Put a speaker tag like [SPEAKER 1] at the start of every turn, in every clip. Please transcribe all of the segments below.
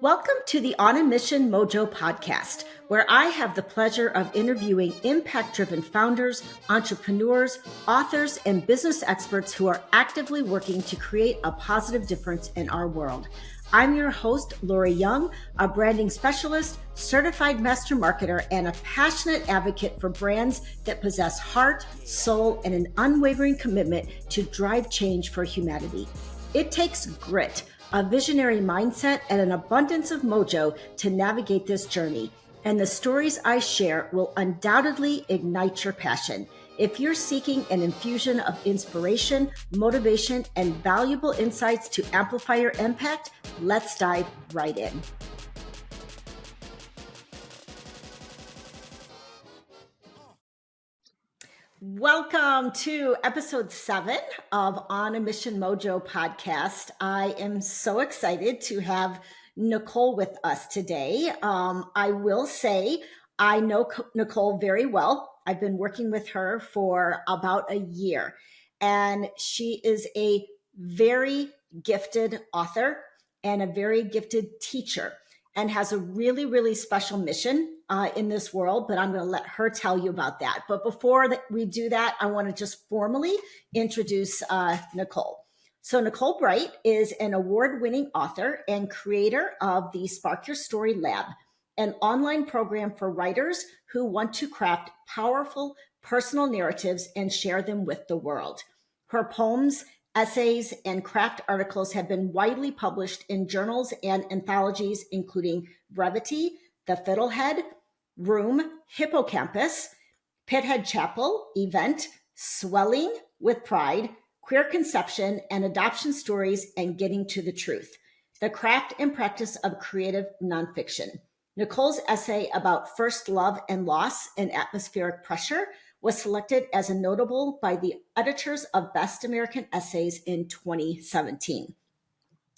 [SPEAKER 1] Welcome to the On a Mission Mojo podcast, where I have the pleasure of interviewing impact-driven founders, entrepreneurs, authors, and business experts who are actively working to create a positive difference in our world. I'm your host, Lori Young, a branding specialist, certified master marketer, and a passionate advocate for brands that possess heart, soul, and an unwavering commitment to drive change for humanity. It takes grit, a visionary mindset, and an abundance of mojo to navigate this journey. And the stories I share will undoubtedly ignite your passion. If you're seeking an infusion of inspiration, motivation, and valuable insights to amplify your impact, let's dive right in. Welcome to episode 7 of On a Mission Mojo podcast. I am so excited to have Nicole with us today. I will say I know Nicole very well. I've been working with her for about a year, and she is a very gifted author and a very gifted teacher and has a really, really special mission in this world, but I'm going to let her tell you about that. But before we do that, I want to just formally introduce Nicole. So Nicole Breit is an award-winning author and creator of the Spark Your Story Lab, an online program for writers who want to craft powerful personal narratives and share them with the world. Her poems, essays, and craft articles have been widely published in journals and anthologies, including Brevity, The Fiddlehead, Room, Hippocampus, Pithead Chapel, Event, Swelling with Pride, Queer Conception and Adoption Stories, and Getting to the Truth, the craft and practice of creative nonfiction. Nicole's essay about first love and loss and atmospheric pressure was selected as a notable by the editors of Best American Essays in 2017.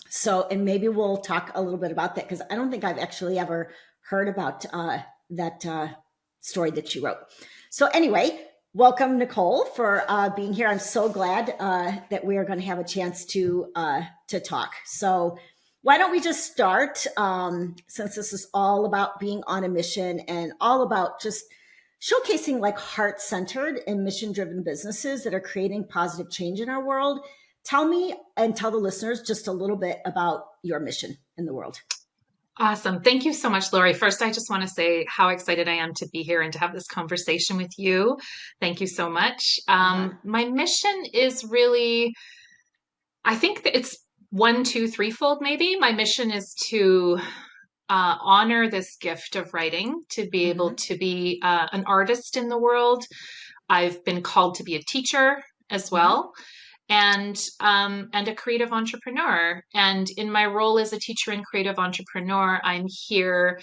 [SPEAKER 1] So, and maybe we'll talk a little bit about that because I don't think I've actually ever heard about that story that you wrote. So anyway, welcome Nicole for being here. I'm so glad that we are going to have a chance to talk. So why don't we just start, since this is all about being on a mission and all about just showcasing like heart-centered and mission-driven businesses that are creating positive change in our world. Tell me and tell the listeners just a little bit about your mission in the world.
[SPEAKER 2] Awesome. Thank you so much, Lori. First, I just want to say how excited I am to be here and to have this conversation with you. Thank you so much. My mission is really, I think that it's 1, 2, 3-fold maybe. My mission is to honor this gift of writing, to be able to be an artist in the world. I've been called to be a teacher as well. And a creative entrepreneur. And in my role as a teacher and creative entrepreneur, I'm here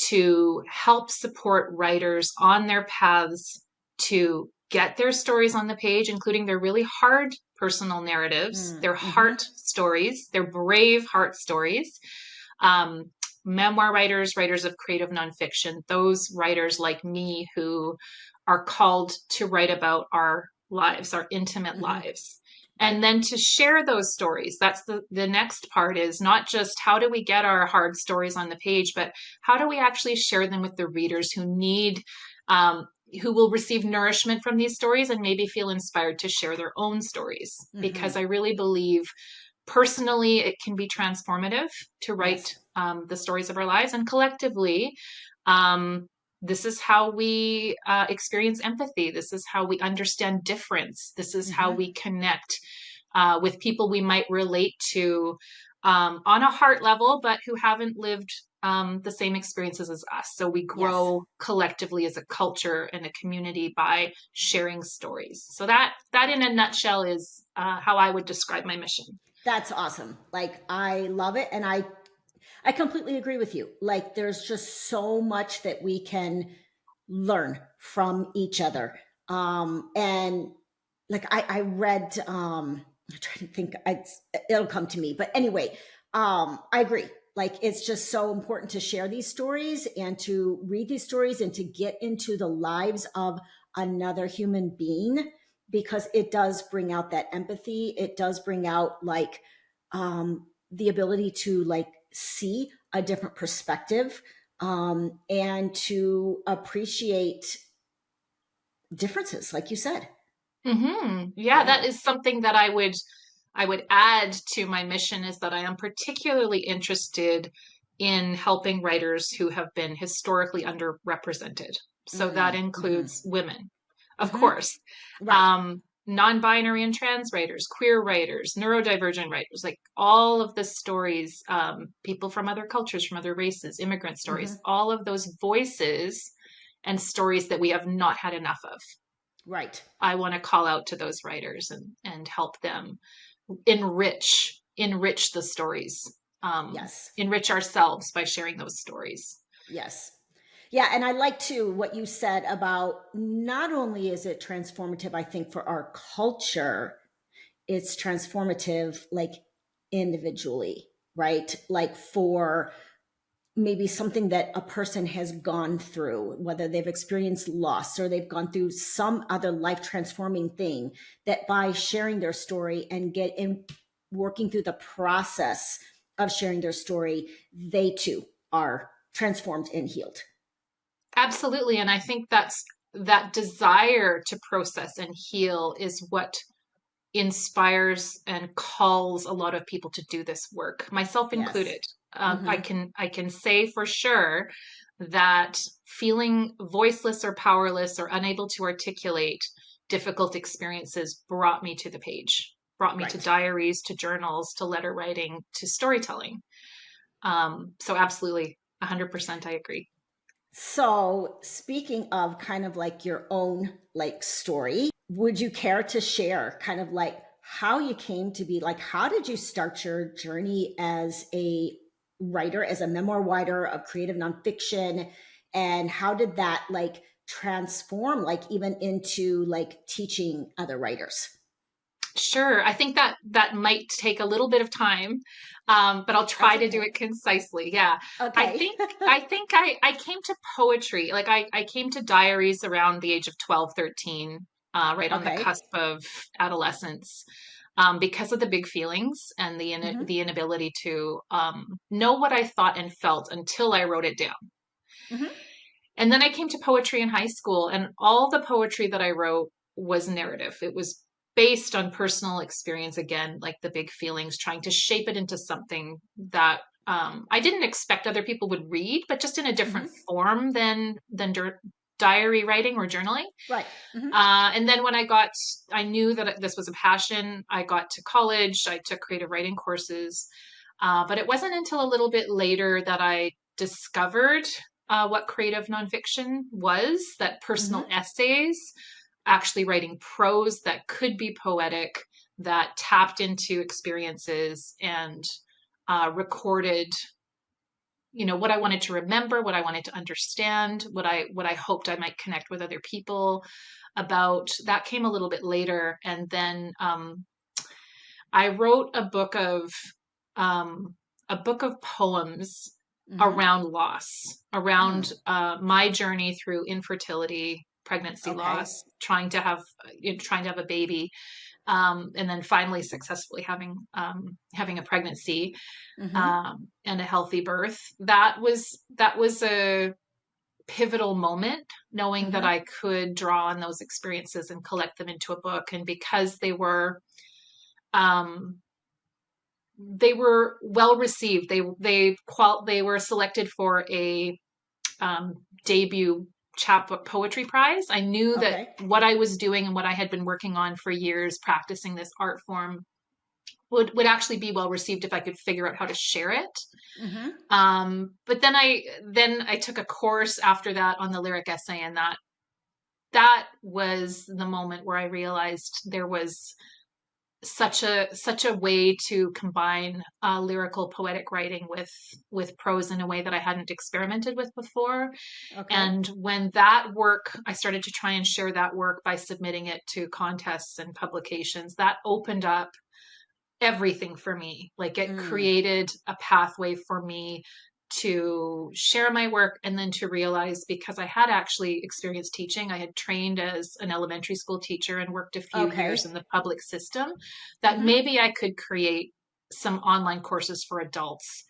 [SPEAKER 2] to help support writers on their paths to get their stories on the page, including their really hard personal narratives, their heart stories, their brave heart stories. Memoir writers, writers of creative nonfiction, those writers like me who are called to write about our lives, our intimate lives. And then to share those stories, that's the next part, is not just how do we get our hard stories on the page, but how do we actually share them with the readers who need, who will receive nourishment from these stories and maybe feel inspired to share their own stories. Because I really believe personally it can be transformative to write the stories of our lives, and collectively, this is how we experience empathy. This is how we understand difference. This is how we connect with people we might relate to on a heart level, but who haven't lived the same experiences as us. So we grow collectively as a culture and a community by sharing stories. So that in a nutshell is how I would describe my mission.
[SPEAKER 1] That's awesome. Like, I love it. And I completely agree with you. Like, there's just so much that we can learn from each other. And like, I read, I'm trying to think, it'll come to me, but anyway, I agree. Like, it's just so important to share these stories and to read these stories and to get into the lives of another human being, because it does bring out that empathy. It does bring out like, the ability to like see a different perspective, and to appreciate differences, like you said.
[SPEAKER 2] Yeah,
[SPEAKER 1] Yeah.
[SPEAKER 2] that is something that I would add to my mission, is that I am particularly interested in helping writers who have been historically underrepresented. So that
[SPEAKER 1] Mm-hmm.
[SPEAKER 2] includes women, of
[SPEAKER 1] Mm-hmm.
[SPEAKER 2] course,
[SPEAKER 1] Right.
[SPEAKER 2] non-binary and trans writers, queer writers, neurodivergent writers, like all of the stories, people from other cultures, from other races, immigrant
[SPEAKER 1] Mm-hmm.
[SPEAKER 2] stories, all of those voices and stories that we have not had enough of.
[SPEAKER 1] Right.
[SPEAKER 2] I want to call out to those writers and help them enrich the stories,
[SPEAKER 1] Yes.
[SPEAKER 2] enrich ourselves by sharing those stories.
[SPEAKER 1] Yes. Yeah, and I like too what you said about not only is it transformative, I think, for our culture, it's transformative like individually, right? Like for maybe something that a person has gone through, whether they've experienced loss or they've gone through some other life transforming thing, that by sharing their story and get in working through the process of sharing their story, they too are transformed and healed.
[SPEAKER 2] Absolutely. And I think that desire to process and heal is what inspires and calls a lot of people to do this work, myself
[SPEAKER 1] Yes.
[SPEAKER 2] included. I
[SPEAKER 1] Mm-hmm.
[SPEAKER 2] can say for sure that feeling voiceless or powerless or unable to articulate difficult experiences brought me to the page, brought me to
[SPEAKER 1] Right.
[SPEAKER 2] diaries, to journals, to letter writing, to storytelling. So absolutely, 100% I agree.
[SPEAKER 1] So, speaking of kind of like your own like story, would you care to share kind of like how you came to be like how did you start your journey as a writer, as a memoir writer of creative nonfiction, and how did that like transform like even into like teaching other writers?
[SPEAKER 2] Sure. I think that might take a little bit of time, but I'll
[SPEAKER 1] That's
[SPEAKER 2] try to do
[SPEAKER 1] okay.
[SPEAKER 2] it concisely. Yeah. I
[SPEAKER 1] Okay.
[SPEAKER 2] think I think I came to poetry. Like I came to diaries around the age of 12, 13, right on the
[SPEAKER 1] Okay.
[SPEAKER 2] cusp of adolescence, because of the big feelings and
[SPEAKER 1] Mm-hmm.
[SPEAKER 2] the inability to know what I thought and felt until I wrote it down.
[SPEAKER 1] Mm-hmm.
[SPEAKER 2] And then I came to poetry in high school, and all the poetry that I wrote was narrative. It was based on personal experience, again, like the big feelings, trying to shape it into something that I didn't expect other people would read, but just in a different
[SPEAKER 1] Mm-hmm.
[SPEAKER 2] form than diary writing or journaling.
[SPEAKER 1] Right. Mm-hmm.
[SPEAKER 2] And then when I knew that this was a passion. I got to college. I took creative writing courses, but it wasn't until a little bit later that I discovered what creative nonfiction was, that personal
[SPEAKER 1] Mm-hmm.
[SPEAKER 2] essays, actually writing prose that could be poetic, that tapped into experiences and recorded, what I wanted to remember, what I wanted to understand, what I hoped I might connect with other people about. That came a little bit later. And then I wrote a book of poems
[SPEAKER 1] Mm-hmm.
[SPEAKER 2] around loss,
[SPEAKER 1] Mm.
[SPEAKER 2] around my journey through infertility, pregnancy
[SPEAKER 1] Okay.
[SPEAKER 2] loss, trying to have a baby, and then finally successfully having a pregnancy,
[SPEAKER 1] Mm-hmm.
[SPEAKER 2] and a healthy birth. That was a pivotal moment, knowing that
[SPEAKER 1] Mm-hmm.
[SPEAKER 2] I could draw on those experiences and collect them into a book. And because um, they were well received. They were selected for a debut chapbook poetry prize. I knew that
[SPEAKER 1] Okay.
[SPEAKER 2] what I was doing and what I had been working on for years, practicing this art form, would actually be well received if I could figure out how to share it.
[SPEAKER 1] Mm-hmm.
[SPEAKER 2] But then I took a course after that on the lyric essay, and that was the moment where I realized there was such a way to combine lyrical poetic writing with prose in a way that I hadn't experimented with before.
[SPEAKER 1] Okay.
[SPEAKER 2] And when that work, I started to try and share that work by submitting it to contests and publications. That opened up everything for me. Like it
[SPEAKER 1] Mm.
[SPEAKER 2] created a pathway for me to share my work, and then to realize, because I had actually experienced teaching, I had trained as an elementary school teacher and worked a few years
[SPEAKER 1] Okay.
[SPEAKER 2] in the public system, that
[SPEAKER 1] Mm-hmm.
[SPEAKER 2] maybe I could create some online courses for adults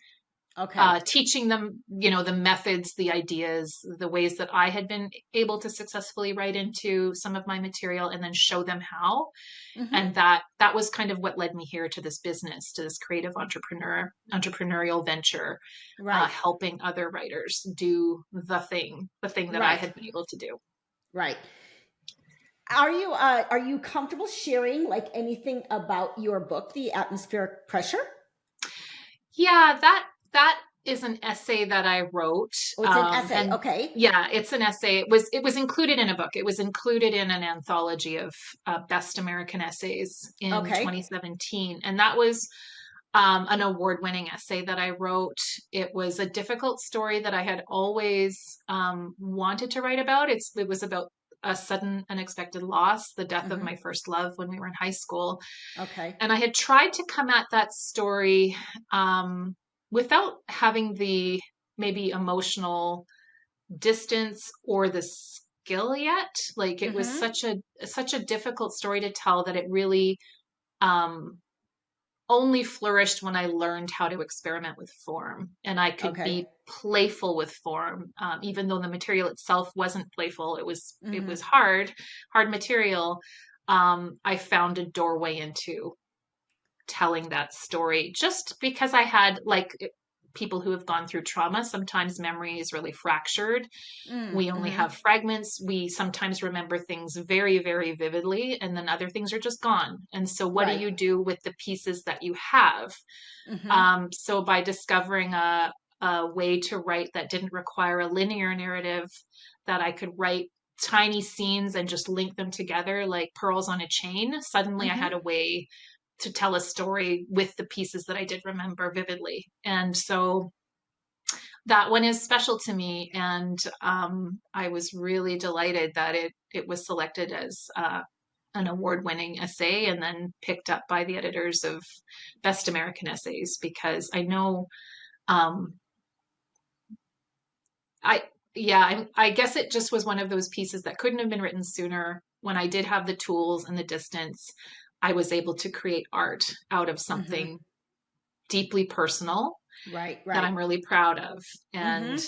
[SPEAKER 1] Okay.
[SPEAKER 2] teaching them, the methods, the ideas, the ways that I had been able to successfully write into some of my material, and then show them how.
[SPEAKER 1] Hmm.
[SPEAKER 2] And that was kind of what led me here to this business, to this creative entrepreneurial venture,
[SPEAKER 1] Right.
[SPEAKER 2] helping other writers do the thing that I
[SPEAKER 1] Right.
[SPEAKER 2] had been able to do.
[SPEAKER 1] Right. Are you comfortable sharing like anything about your book, The Atmospheric Pressure?
[SPEAKER 2] Yeah, that is an essay that I wrote.
[SPEAKER 1] Oh, it's an essay.
[SPEAKER 2] And
[SPEAKER 1] Okay.
[SPEAKER 2] yeah, it's an essay. It was included in a book. It was included in an anthology of best American essays in
[SPEAKER 1] Okay.
[SPEAKER 2] 2017, and that was an award-winning essay that I wrote. It was a difficult story that I had always wanted to write about. It was about a sudden, unexpected loss, the death of
[SPEAKER 1] Hmm.
[SPEAKER 2] my first love when we were in high school.
[SPEAKER 1] Okay.
[SPEAKER 2] And I had tried to come at that story without having the maybe emotional distance or the skill yet. Like, it was
[SPEAKER 1] Hmm.
[SPEAKER 2] such a difficult story to tell that it really um, only flourished when I learned how to experiment with form, and I could
[SPEAKER 1] Okay.
[SPEAKER 2] be playful with form, even though the material itself wasn't playful. It was
[SPEAKER 1] Hmm.
[SPEAKER 2] hard material. I found a doorway into telling that story, just because I had, like, people who have gone through trauma. Sometimes memory is really fractured. We only
[SPEAKER 1] Mm-hmm.
[SPEAKER 2] have fragments. We sometimes remember things very, very vividly, and then other things are just gone. And so, what do
[SPEAKER 1] Right.
[SPEAKER 2] you do with the pieces that you have?
[SPEAKER 1] Hmm.
[SPEAKER 2] So, by discovering a way to write that didn't require a linear narrative, that I could write tiny scenes and just link them together like pearls on a chain, suddenly I had
[SPEAKER 1] Hmm.
[SPEAKER 2] a way to tell a story with the pieces that I did remember vividly. And so that one is special to me. And I was really delighted that it was selected as an award-winning essay, and then picked up by the editors of Best American Essays, because I know, um, I yeah, I guess it just was one of those pieces that couldn't have been written sooner. When I did have the tools and the distance, I was able to create art out of
[SPEAKER 1] Hmm.
[SPEAKER 2] something deeply personal
[SPEAKER 1] Right.
[SPEAKER 2] that
[SPEAKER 1] Right.
[SPEAKER 2] I'm really proud of. And
[SPEAKER 1] Hmm.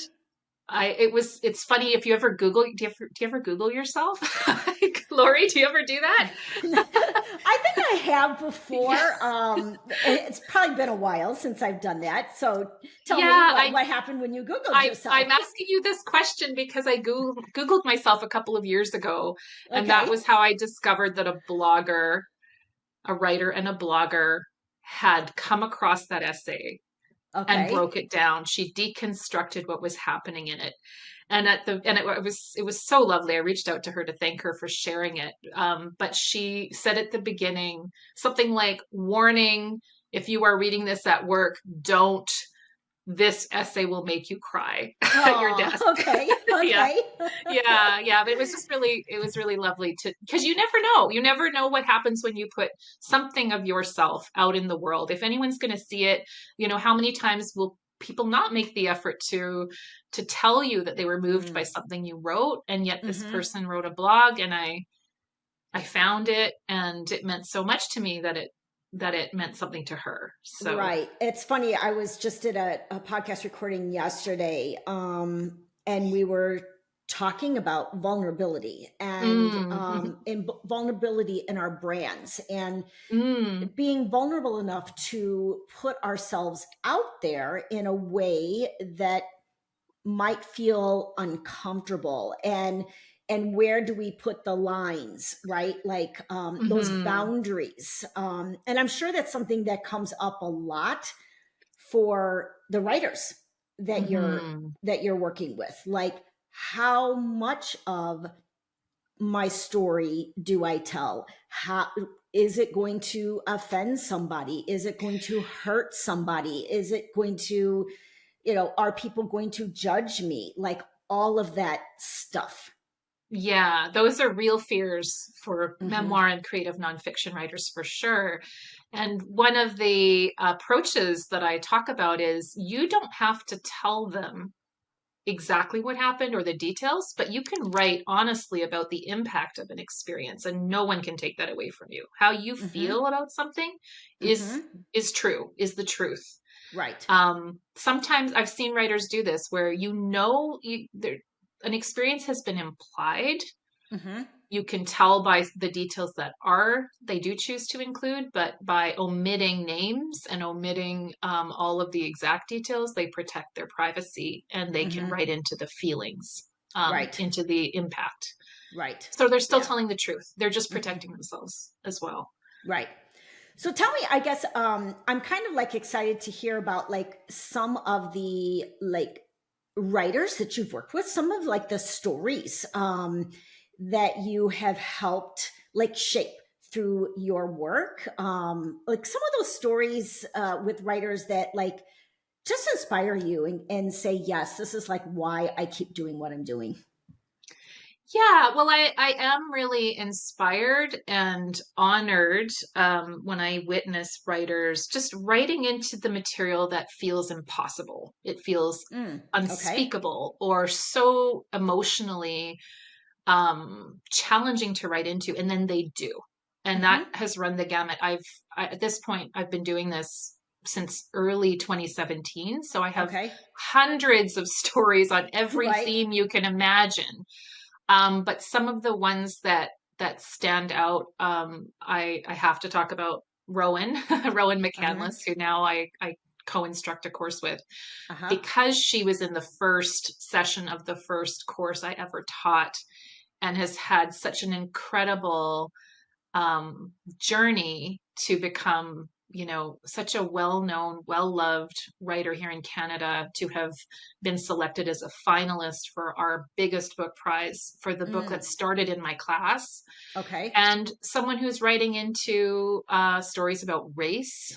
[SPEAKER 2] it's funny, if you ever Google, do you ever Google yourself? Like, Lori, do you ever do that?
[SPEAKER 1] I think I have
[SPEAKER 2] Yeah.
[SPEAKER 1] before. It's probably been a while since I've done that. So tell me
[SPEAKER 2] Yeah,
[SPEAKER 1] what happened when you Googled
[SPEAKER 2] I'm
[SPEAKER 1] yourself.
[SPEAKER 2] asking you this question because I Googled myself a couple of years ago, and that
[SPEAKER 1] Okay.
[SPEAKER 2] was how I discovered that a writer and a blogger had come across that essay and
[SPEAKER 1] Okay.
[SPEAKER 2] broke it down. She deconstructed what was happening in it. And it was so lovely. I reached out to her to thank her for sharing it. But she said at the beginning something like, "Warning, if you are reading this at work, don't. This essay will make you cry at your
[SPEAKER 1] Oh,
[SPEAKER 2] desk."
[SPEAKER 1] okay.
[SPEAKER 2] Yeah,
[SPEAKER 1] Okay.
[SPEAKER 2] yeah. But it was really lovely to, because you never know what happens when you put something of yourself out in the world. If anyone's going to see it, how many times will people not make the effort to tell you that they were moved by
[SPEAKER 1] Mm.
[SPEAKER 2] something you wrote? And yet this
[SPEAKER 1] Hmm.
[SPEAKER 2] person wrote a blog, and I found it, and it meant so much to me that it meant something to her. So,
[SPEAKER 1] Right. It's funny. I was just at a podcast recording yesterday, and we were talking about vulnerability and
[SPEAKER 2] mm,
[SPEAKER 1] vulnerability in our brands, and
[SPEAKER 2] mm,
[SPEAKER 1] being vulnerable enough to put ourselves out there in a way that might feel uncomfortable, and where do we put the lines, right? Like those
[SPEAKER 2] mm,
[SPEAKER 1] boundaries, and I'm sure that's something that comes up a lot for the writers that you're
[SPEAKER 2] mm,
[SPEAKER 1] that you're working with. Like, how much of my story do I tell? How is it going to offend somebody? Is it going to hurt somebody? Is it going to, are people going to judge me? Like, all of that stuff.
[SPEAKER 2] Yeah, those are real fears for
[SPEAKER 1] Hmm.
[SPEAKER 2] memoir and creative nonfiction writers, for sure. And one of the approaches that I talk about is, you don't have to tell them exactly what happened or the details, but you can write honestly about the impact of an experience, and no one can take that away from you. How you
[SPEAKER 1] Hmm.
[SPEAKER 2] feel about something is
[SPEAKER 1] Hmm.
[SPEAKER 2] is true, is the truth.
[SPEAKER 1] Right.
[SPEAKER 2] Sometimes I've seen writers do this where an experience has been implied.
[SPEAKER 1] Hmm.
[SPEAKER 2] You can tell by the details that they do choose to include, but by omitting names and omitting all of the exact details, they protect their privacy and they can
[SPEAKER 1] Hmm.
[SPEAKER 2] write into the feelings,
[SPEAKER 1] Right.
[SPEAKER 2] into the impact.
[SPEAKER 1] Right.
[SPEAKER 2] So they're still
[SPEAKER 1] Yeah.
[SPEAKER 2] telling the truth. They're just
[SPEAKER 1] Hmm.
[SPEAKER 2] protecting themselves as well.
[SPEAKER 1] Right. So tell me, I guess I'm kind of like excited to hear about like some of the like writers that you've worked with, some of like the stories that you have helped like shape through your work. Like some of those stories with writers that like just inspire you and say, yes, this is like why I keep doing what I'm doing.
[SPEAKER 2] Yeah, well, I am really inspired and honored when I witness writers just writing into the material that feels impossible. It feels
[SPEAKER 1] Okay.
[SPEAKER 2] unspeakable or so emotionally challenging to write into, and then they do. And that
[SPEAKER 1] Mm-hmm.
[SPEAKER 2] has run the gamut. At this point, I've been doing this since early 2017. So I have
[SPEAKER 1] Okay.
[SPEAKER 2] hundreds of stories on every
[SPEAKER 1] Right.
[SPEAKER 2] theme you can imagine. But some of the ones that stand out, I have to talk about Rowan, Rowan
[SPEAKER 1] Uh-huh.
[SPEAKER 2] McCandless, who now I co-instruct a course with,
[SPEAKER 1] Uh-huh.
[SPEAKER 2] because she was in the first session of the first course I ever taught, and has had such an incredible journey to become, such a well-known, well-loved writer here in Canada, to have been selected as a finalist for our biggest book prize for the book that
[SPEAKER 1] Mm.
[SPEAKER 2] started in my class,
[SPEAKER 1] Okay.
[SPEAKER 2] and someone who's writing into stories about race,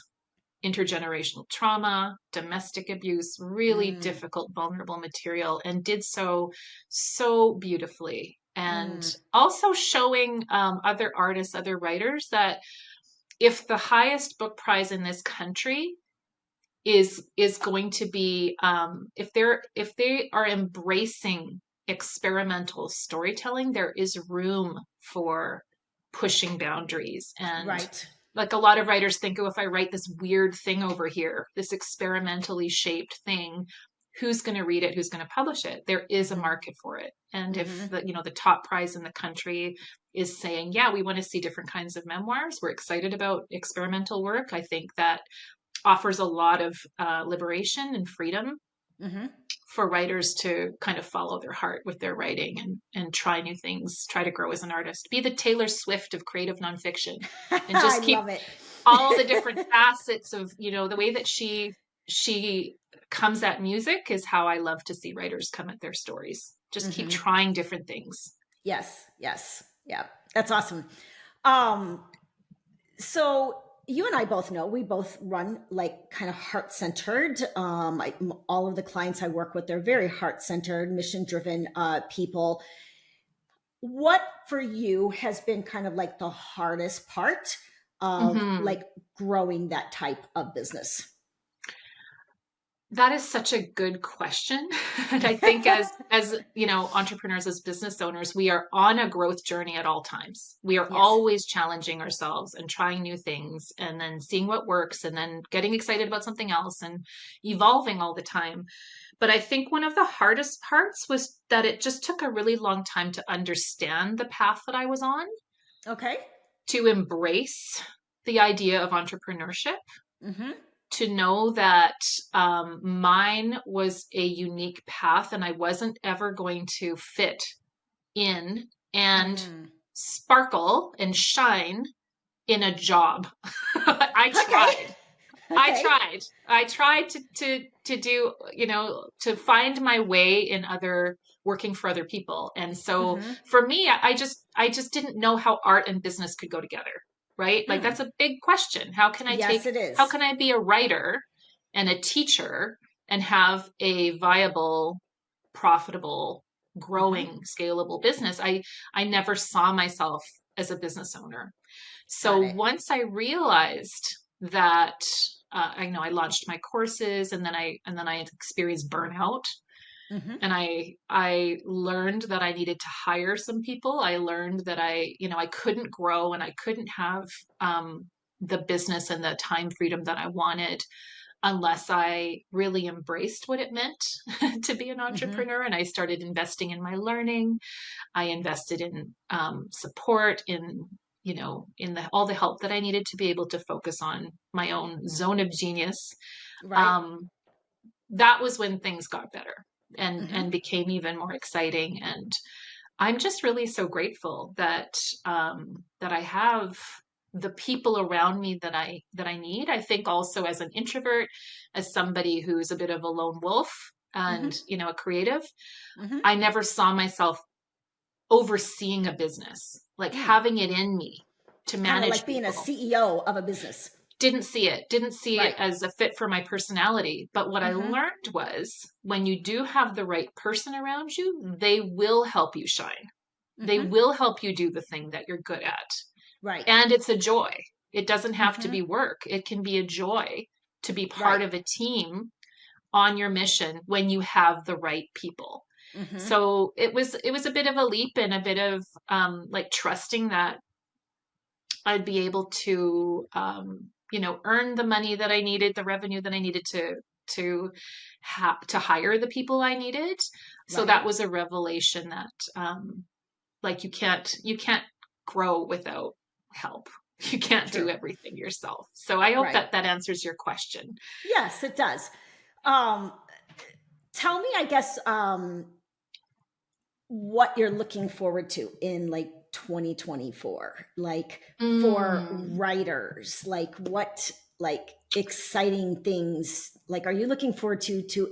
[SPEAKER 2] intergenerational trauma, domestic abuse, really
[SPEAKER 1] Mm.
[SPEAKER 2] difficult, vulnerable material, and did so beautifully. And
[SPEAKER 1] Mm.
[SPEAKER 2] also showing other artists, other writers, that if the highest book prize in this country is going to be, if they are embracing experimental storytelling, there is room for pushing boundaries. And
[SPEAKER 1] Right.
[SPEAKER 2] like, a lot of writers think, oh, if I write this weird thing over here, this experimentally shaped thing, who's going to read it? Who's going to publish it? There is a
[SPEAKER 1] Mm-hmm.
[SPEAKER 2] market for it. And if
[SPEAKER 1] Mm-hmm.
[SPEAKER 2] the top prize in the country is saying, yeah, we want to see different kinds of memoirs, we're excited about experimental work, I think that offers a lot of liberation and freedom
[SPEAKER 1] Mm-hmm.
[SPEAKER 2] for writers to kind of follow their heart with their writing, and try new things, try to grow as an artist, be the Taylor Swift of creative nonfiction, and
[SPEAKER 1] I
[SPEAKER 2] just keep
[SPEAKER 1] love it.
[SPEAKER 2] all the different facets of, the way that she comes at music is how I love to see writers come at their stories. Just keep
[SPEAKER 1] Mm-hmm.
[SPEAKER 2] trying different things.
[SPEAKER 1] Yes. Yes. Yeah. That's awesome. Um, so you and I both know we both run like kind of heart centered. All of the clients I work with, they're very heart centered, mission driven people. What for you has been kind of like the hardest part of
[SPEAKER 2] Hmm.
[SPEAKER 1] like growing that type of business?
[SPEAKER 2] That is such a good question. And I think as entrepreneurs, as business owners, we are on a growth journey at all times. We are
[SPEAKER 1] Yes.
[SPEAKER 2] always challenging ourselves and trying new things, and then seeing what works, and then getting excited about something else, and evolving all the time. But I think one of the hardest parts was that it just took a really long time to understand the path that I was on,
[SPEAKER 1] Okay.
[SPEAKER 2] to embrace the idea of entrepreneurship,
[SPEAKER 1] Mm-hmm.
[SPEAKER 2] to know that mine was a unique path, and I wasn't ever going to fit in and
[SPEAKER 1] Mm.
[SPEAKER 2] sparkle and shine in a job. I
[SPEAKER 1] Okay.
[SPEAKER 2] tried. I
[SPEAKER 1] Okay.
[SPEAKER 2] tried. I tried to do, to find my way in other working for other people. And so
[SPEAKER 1] Mm-hmm.
[SPEAKER 2] for me, I just didn't know how art and business could go together, right? Like,
[SPEAKER 1] Mm.
[SPEAKER 2] that's a big question.
[SPEAKER 1] Yes, it
[SPEAKER 2] How
[SPEAKER 1] is.
[SPEAKER 2] can I be a writer and a teacher and have a viable, profitable,
[SPEAKER 1] Mm-hmm.
[SPEAKER 2] growing, scalable business? I never saw myself as a business owner. So
[SPEAKER 1] Got it.
[SPEAKER 2] once I realized that, I launched my courses, and then I experienced burnout,
[SPEAKER 1] Mm-hmm.
[SPEAKER 2] and I learned that I needed to hire some people. I learned that I couldn't grow, and I couldn't have the business and the time freedom that I wanted unless I really embraced what it meant to be an
[SPEAKER 1] Mm-hmm.
[SPEAKER 2] entrepreneur. And I started investing in my learning. I invested in support, in all the help that I needed to be able to focus on my own zone of genius.
[SPEAKER 1] Right.
[SPEAKER 2] Um, that was when things got better
[SPEAKER 1] Mm-hmm.
[SPEAKER 2] and became even more exciting. And I'm just really so grateful that I have the people around me that I need. I think also as an introvert, as somebody who's a bit of a lone wolf
[SPEAKER 1] Mm-hmm.
[SPEAKER 2] and a creative,
[SPEAKER 1] Mm-hmm.
[SPEAKER 2] I never saw myself overseeing a business, like
[SPEAKER 1] Mm.
[SPEAKER 2] having it in me to
[SPEAKER 1] Kind of
[SPEAKER 2] manage
[SPEAKER 1] like being a
[SPEAKER 2] people.
[SPEAKER 1] CEO of a business.
[SPEAKER 2] Didn't see it
[SPEAKER 1] Right.
[SPEAKER 2] as a fit for my personality. But what I
[SPEAKER 1] Mm-hmm.
[SPEAKER 2] learned was when you do have the right person around you, they will help you shine. They
[SPEAKER 1] Mm-hmm.
[SPEAKER 2] will help you do the thing that you're good at.
[SPEAKER 1] Right.
[SPEAKER 2] And it's a joy. It doesn't have to
[SPEAKER 1] Mm-hmm.
[SPEAKER 2] be work. It can be a joy to be part
[SPEAKER 1] Right.
[SPEAKER 2] of a team on your mission when you have the right people.
[SPEAKER 1] Mm-hmm.
[SPEAKER 2] So it was a bit of a leap and a bit of like trusting that I'd be able to earn the money that I needed, the revenue that I needed to hire the people I needed. So that
[SPEAKER 1] Right.
[SPEAKER 2] was a revelation that like you can't grow without help. You can't do
[SPEAKER 1] True.
[SPEAKER 2] everything yourself. So I hope
[SPEAKER 1] Right.
[SPEAKER 2] that that answers your question.
[SPEAKER 1] Yes, it does. Um, Tell me, I guess, what you're looking forward to in like 2024, like for
[SPEAKER 2] Mm.
[SPEAKER 1] writers, like what, like exciting things, like are you looking forward to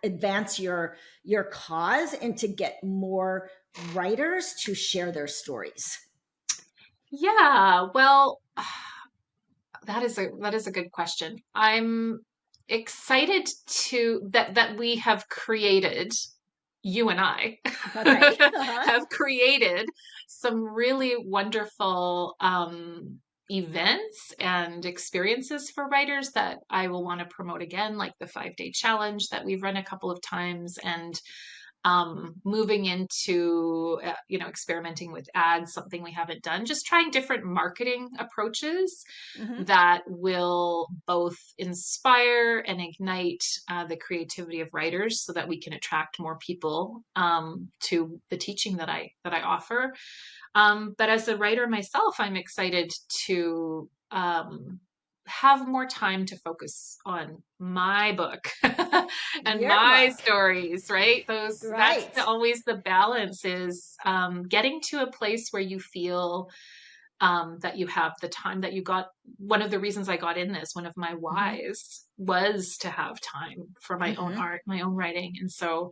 [SPEAKER 1] advance your cause and to get more writers to share their stories?
[SPEAKER 2] Yeah, well, that is a good question. I'm excited to that we have created, you and I
[SPEAKER 1] Okay. Uh-huh.
[SPEAKER 2] have created some really wonderful events and experiences for writers that I will want to promote again, like the 5-day challenge that we've run a couple of times, and moving into experimenting with ads, something we haven't done, just trying different marketing approaches
[SPEAKER 1] Hmm.
[SPEAKER 2] that will both inspire and ignite the creativity of writers so that we can attract more people to the teaching that I offer. But as a writer myself, I'm excited to have more time to focus on my book and
[SPEAKER 1] Your
[SPEAKER 2] my
[SPEAKER 1] book.
[SPEAKER 2] stories, right? That's
[SPEAKER 1] Right.
[SPEAKER 2] always the balance, is getting to a place where you feel that you have the time that you got. One of the reasons I got in this, one of my
[SPEAKER 1] Hmm.
[SPEAKER 2] whys, was to have time for my own
[SPEAKER 1] Hmm.
[SPEAKER 2] art, my own writing. And so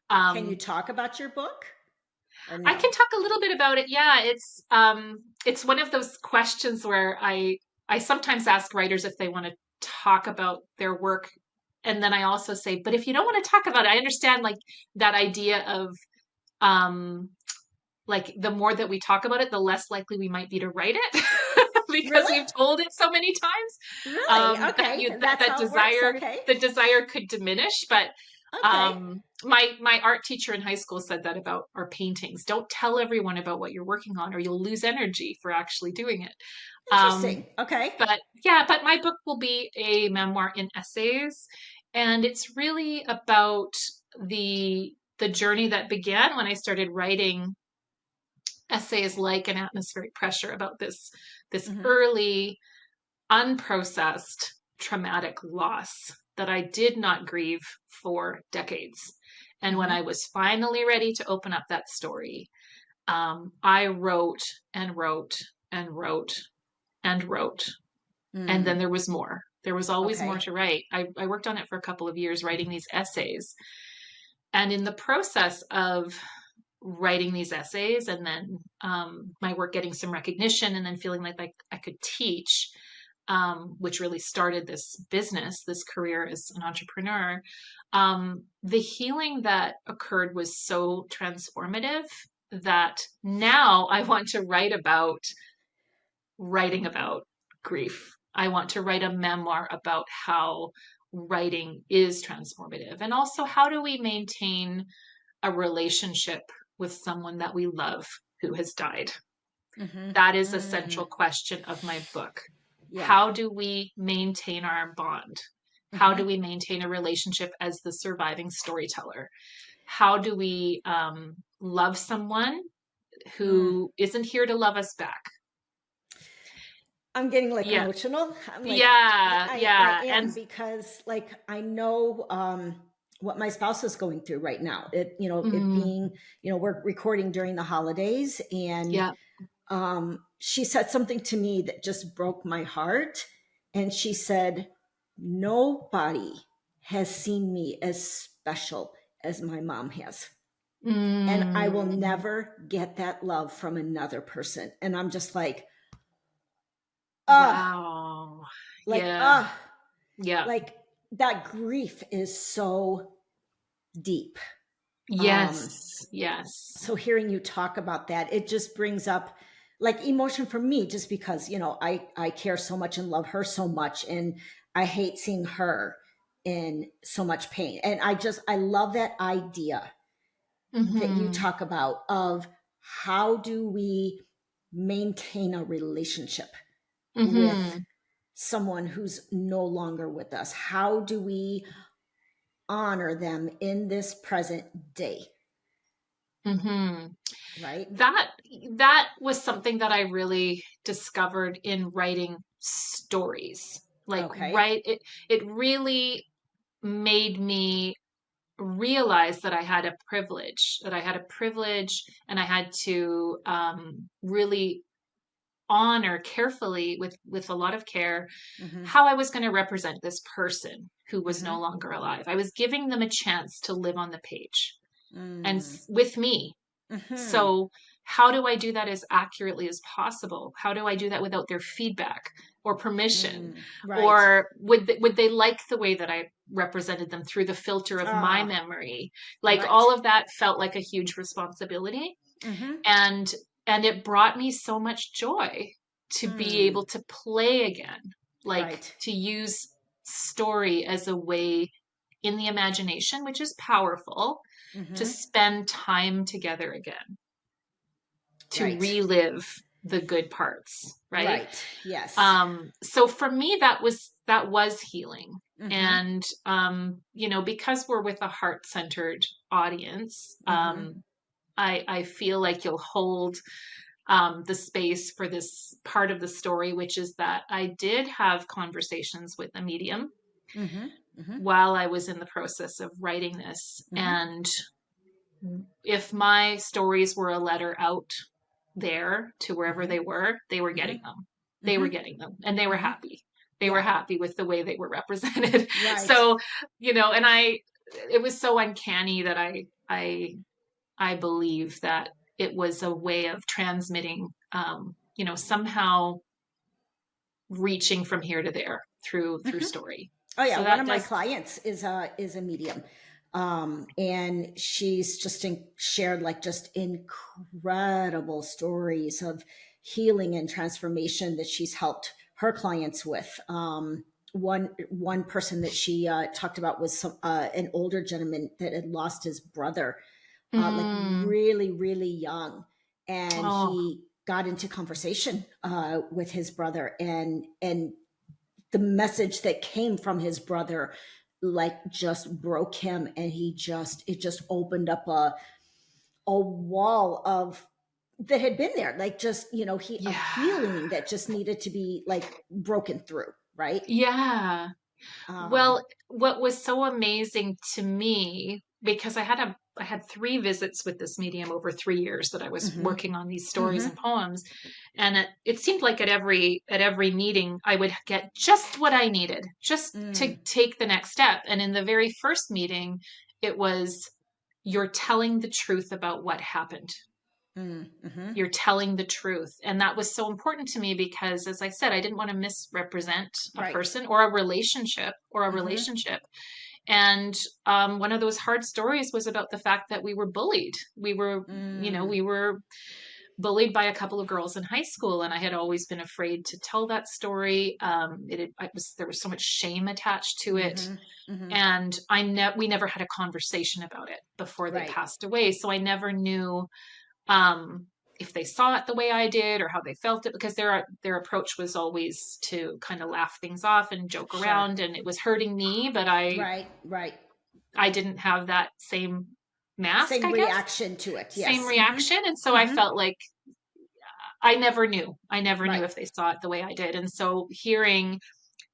[SPEAKER 1] Can you
[SPEAKER 2] um,
[SPEAKER 1] talk about your book or
[SPEAKER 2] I
[SPEAKER 1] no?
[SPEAKER 2] can talk a little bit about it. Yeah, it's one of those questions where I sometimes ask writers if they want to talk about their work, and then I also say, but if you don't want to talk about it, I understand, like, that idea of um like the more that we talk about it, the less likely we might be to write it because
[SPEAKER 1] Really?
[SPEAKER 2] we've told it so many times
[SPEAKER 1] Really?
[SPEAKER 2] that
[SPEAKER 1] Okay.
[SPEAKER 2] you that,
[SPEAKER 1] That's
[SPEAKER 2] that
[SPEAKER 1] how it works.
[SPEAKER 2] desire
[SPEAKER 1] Okay.
[SPEAKER 2] the desire could diminish. But
[SPEAKER 1] Okay.
[SPEAKER 2] my art teacher in high school said that about our paintings. Don't tell everyone about what you're working on, or you'll lose energy for actually doing it.
[SPEAKER 1] Interesting.
[SPEAKER 2] Um,
[SPEAKER 1] Okay.
[SPEAKER 2] but yeah, but my book will be a memoir in essays, and it's really about the journey that began when I started writing essays like An Atmospheric Pressure, about this
[SPEAKER 1] Hmm.
[SPEAKER 2] early unprocessed traumatic loss that I did not grieve for decades. And when
[SPEAKER 1] Hmm.
[SPEAKER 2] I was finally ready to open up that story, I wrote and wrote and wrote and wrote. And then
[SPEAKER 1] Mm.
[SPEAKER 2] there was more. There was always more
[SPEAKER 1] Okay.
[SPEAKER 2] to write. I worked on it for a couple of years, writing these essays. And in the process of writing these essays, and then my work getting some recognition, and then feeling like I could teach, which really started this business, this career as an entrepreneur. The healing that occurred was so transformative that now I want to write about writing about grief. I want to write a memoir about how writing is transformative, and also how do we maintain a relationship with someone that we love who has died.
[SPEAKER 1] Hmm.
[SPEAKER 2] That is a
[SPEAKER 1] Mm.
[SPEAKER 2] central question of my book.
[SPEAKER 1] Yeah.
[SPEAKER 2] How do we maintain our bond? How do we maintain a relationship as the surviving storyteller? How do we love someone
[SPEAKER 1] Mm.
[SPEAKER 2] who isn't here to love us back?
[SPEAKER 1] I'm getting like
[SPEAKER 2] Yeah.
[SPEAKER 1] emotional. I'm like,
[SPEAKER 2] Yeah.
[SPEAKER 1] I
[SPEAKER 2] Yeah. And
[SPEAKER 1] am, because like I know what my spouse is going through right now. It
[SPEAKER 2] mm,
[SPEAKER 1] being, we're recording during the holidays, and
[SPEAKER 2] yeah.
[SPEAKER 1] she said something to me that just broke my heart. And she said, nobody has seen me as special as my mom has. And I will
[SPEAKER 2] Mm,
[SPEAKER 1] never get that love from another person. And I'm just ah,
[SPEAKER 2] wow.
[SPEAKER 1] like,
[SPEAKER 2] Yeah.
[SPEAKER 1] ah,
[SPEAKER 2] Yeah.
[SPEAKER 1] like that grief is so deep. Um,
[SPEAKER 2] Yes. Yes.
[SPEAKER 1] so hearing you talk about that, it just brings up like emotion for me, just because, I care so much and love her so much. And I hate seeing her in so much pain. And I love that idea that you
[SPEAKER 2] Mm-hmm.
[SPEAKER 1] talk about of how do we maintain a relationship with
[SPEAKER 2] Mm-hmm.
[SPEAKER 1] someone who's no longer with us? How do we honor them in this present day?
[SPEAKER 2] Mm-hmm.
[SPEAKER 1] Right?
[SPEAKER 2] That that was something that I really discovered in writing stories. Like,
[SPEAKER 1] Okay.
[SPEAKER 2] it really made me realize that I had a privilege, and I had to really honor carefully, with a lot of care,
[SPEAKER 1] Mm-hmm.
[SPEAKER 2] how I was going to represent this person who was
[SPEAKER 1] Mm-hmm.
[SPEAKER 2] no longer alive. I was giving them a chance to live on the page and
[SPEAKER 1] Mm.
[SPEAKER 2] with me.
[SPEAKER 1] Mm-hmm.
[SPEAKER 2] So how do I do that as accurately as possible? How do I do that without their feedback or permission?
[SPEAKER 1] Mm. Right.
[SPEAKER 2] Or would they like the way that I represented them through the filter of my
[SPEAKER 1] Ah,
[SPEAKER 2] memory? Like,
[SPEAKER 1] right.
[SPEAKER 2] all of that felt like a huge responsibility.
[SPEAKER 1] Mm-hmm.
[SPEAKER 2] And it brought me so much joy to be
[SPEAKER 1] Mm.
[SPEAKER 2] able to play again, like
[SPEAKER 1] Right.
[SPEAKER 2] to use story as a way in the imagination, which is powerful, to
[SPEAKER 1] Mm-hmm.
[SPEAKER 2] spend time together again, to
[SPEAKER 1] Right.
[SPEAKER 2] relive the good parts, right?
[SPEAKER 1] Right. Yes.
[SPEAKER 2] So for me, that was healing.
[SPEAKER 1] Mm-hmm.
[SPEAKER 2] And because we're with a heart-centered audience,
[SPEAKER 1] Mm-hmm.
[SPEAKER 2] I feel like you'll hold the space for this part of the story, which is that I did have conversations with a medium
[SPEAKER 1] Mm-hmm. Mm-hmm.
[SPEAKER 2] while I was in the process of writing this.
[SPEAKER 1] Mm-hmm.
[SPEAKER 2] And if my stories were a letter out there to wherever
[SPEAKER 1] Mm-hmm.
[SPEAKER 2] they were
[SPEAKER 1] Mm-hmm.
[SPEAKER 2] getting them. They
[SPEAKER 1] Mm-hmm.
[SPEAKER 2] were getting them, and they were
[SPEAKER 1] Mm-hmm.
[SPEAKER 2] happy. They were
[SPEAKER 1] Yeah.
[SPEAKER 2] happy with the way they were represented.
[SPEAKER 1] Right.
[SPEAKER 2] So, and it was so uncanny that I believe that it was a way of transmitting, somehow reaching from here to there through
[SPEAKER 1] Mm-hmm.
[SPEAKER 2] story.
[SPEAKER 1] Oh yeah,
[SPEAKER 2] So
[SPEAKER 1] one
[SPEAKER 2] that
[SPEAKER 1] of my
[SPEAKER 2] does.
[SPEAKER 1] clients is a medium, and she's just shared like just incredible stories of healing and transformation that she's helped her clients with. One person that she talked about was an older gentleman that had lost his brother, like
[SPEAKER 2] Mm,
[SPEAKER 1] really really young, and
[SPEAKER 2] oh,
[SPEAKER 1] he got into conversation with his brother, and the message that came from his brother like just broke him, and it just opened up a wall of that had been there, like just of
[SPEAKER 2] yeah,
[SPEAKER 1] healing that just needed to be like broken through, right?
[SPEAKER 2] yeah.
[SPEAKER 1] um
[SPEAKER 2] Well, what was so amazing to me, because I had three visits with this medium over 3 years that I was
[SPEAKER 1] mhm,
[SPEAKER 2] working on these stories
[SPEAKER 1] mhm,
[SPEAKER 2] and poems, and it seemed like at every meeting I would get just what I needed, just to
[SPEAKER 1] mm,
[SPEAKER 2] take the next step. And in the very first meeting, it was, "You're telling the truth about what happened.
[SPEAKER 1] mhm.
[SPEAKER 2] You're telling the truth." And that was so important to me because, as I said, I didn't want to misrepresent a
[SPEAKER 1] Right.
[SPEAKER 2] person or a relationship or a
[SPEAKER 1] Mhm,
[SPEAKER 2] relationship. And one of those hard stories was about the fact that we were bullied.
[SPEAKER 1] mm,
[SPEAKER 2] We were bullied by a couple of girls in high school, and I had always been afraid to tell that story. There was so much shame attached to it,
[SPEAKER 1] mhm, mhm.
[SPEAKER 2] and we never had a conversation about it before they
[SPEAKER 1] Right.
[SPEAKER 2] passed away. So I never knew um, if they saw it the way I did or how they felt it, because their approach was always to kind of laugh things off and joke
[SPEAKER 1] Sure.
[SPEAKER 2] around, and it was hurting me, but
[SPEAKER 1] Right. Right.
[SPEAKER 2] I didn't have that same mask,
[SPEAKER 1] Same
[SPEAKER 2] I guess,
[SPEAKER 1] reaction to it.
[SPEAKER 2] same
[SPEAKER 1] Yes. Mm-hmm.
[SPEAKER 2] reaction. And so I
[SPEAKER 1] Mm-hmm.
[SPEAKER 2] felt like I never knew
[SPEAKER 1] Right.
[SPEAKER 2] if they saw it the way I did. And so hearing